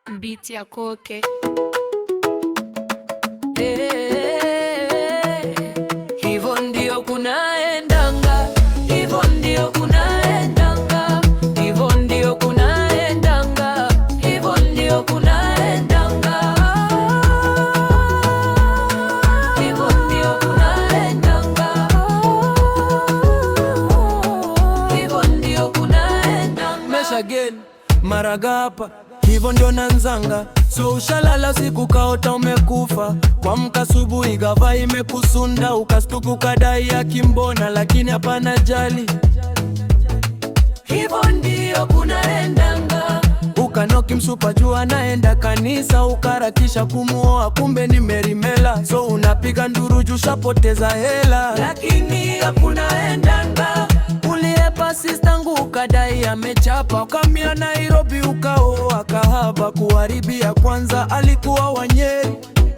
Beat ya Koke. Hivyo ndio kunaendanga, hivyo ndio kunaendanga, hivyo ndio kunaendanga, hivyo ndio kunaendanga, hivyo ndio kunaendanga, hivyo ndio kunaendanga. Mesha again, maragapa, hivyo ndio nanzanga. So ushalala siku kaota umekufa, kuamka asubuhi gava imekusunda, ukastuku kadai ya kimbona, lakini hapana jali. Hivyo ndio kunaendanga. Ukanoki msupa jua naenda kanisa, ukarakisha kumuoa kumbe ni merimela. So unapiga nduru juu shapoteza hela, lakini hakunaendanga. Uliepa sistangu ukadai amechapa, ukamia Nairobi ukaoa kahaba. Kuharibia kwanza alikuwa wa Nyeri,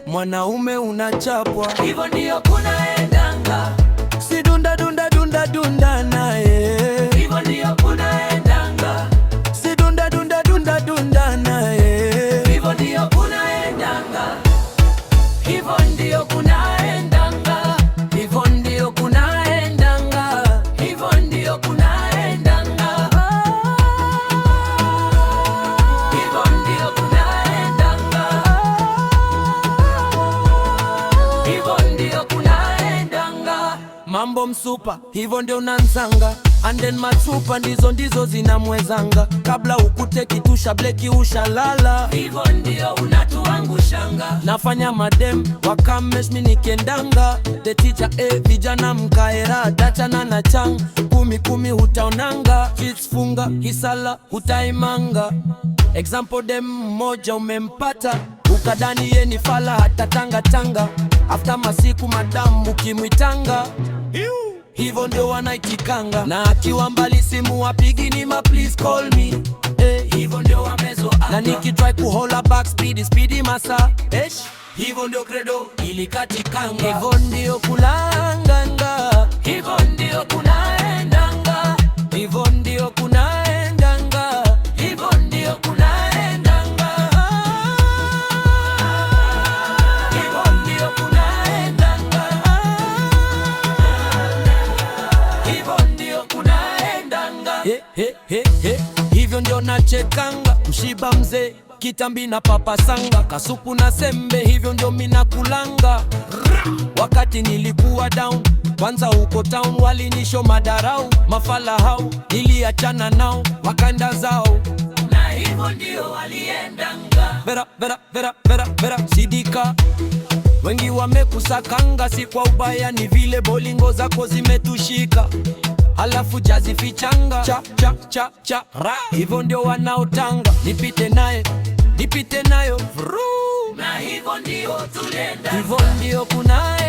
mwanaume unachapwa. Hivyo ndio kunaendanga. Si dunda dunda dunda dunda naye. Hivyo ndio kunaendanga. Si dunda dunda dunda dunda naye. Hivyo ndio kunaendanga. Hivyo ndio kunaendanga. Hivyo ndio kunaendanga. Hivyo ndio kunaendanga. Hivyo ndio kunaendanga. Hivyo ndio kunaendanga. Mambo msupa, hivyo ndio nanzanga. And then matupa ndizo zinamwezanga. Kabla ukute kitusha bleki ushalala. Hivyo ndio unatuangushanga. Nafanya madem wakamesh mini kendanga. The teacher vijana mkaera dachana na chang. Kumi hutaonanga. Kids funga hisala hutaimanga. Example dem mmoja umempata, ukadani ye ni fala hata tanga. After masiku madamu ukimwitanga, hivyo ndio wanaitikanga. Na akiwa mbali simu wapigi ni ma please call me. Hivyo ndio wamezoea. Na nikitry kuhola back speedy masa. Hivyo ndio credo ilikatikanga. Hivyo ndio kulanganga. Hivyo ndio kunaendanga. Hivyo ndio kunaendanga. Hivyo ndio kunaendanga. Hivyo ndio kunaendanga. Hivyo ndio kunaendanga. Hivyo ndio nachekanga. Mshiba mzee kitambi na papa sanga, kasupu na sembe, hivyo ndio mina kulanga. Wakati nilikuwa down, kwanza huko town walinisho madarau. Mafala hau niliachana nao, wakaenda zao. Na hivyo ndio waliendanga. Vera sidika. Wengi wamekusakanga, si kwa ubaya, ni vile bolingo zako zimetushika. Halafu jazi fichanga cha ra. Hivyo ndio wanaotanga. Nipite nayo vru. Na hivyo ndio tulenda. Hivyo ndio kunae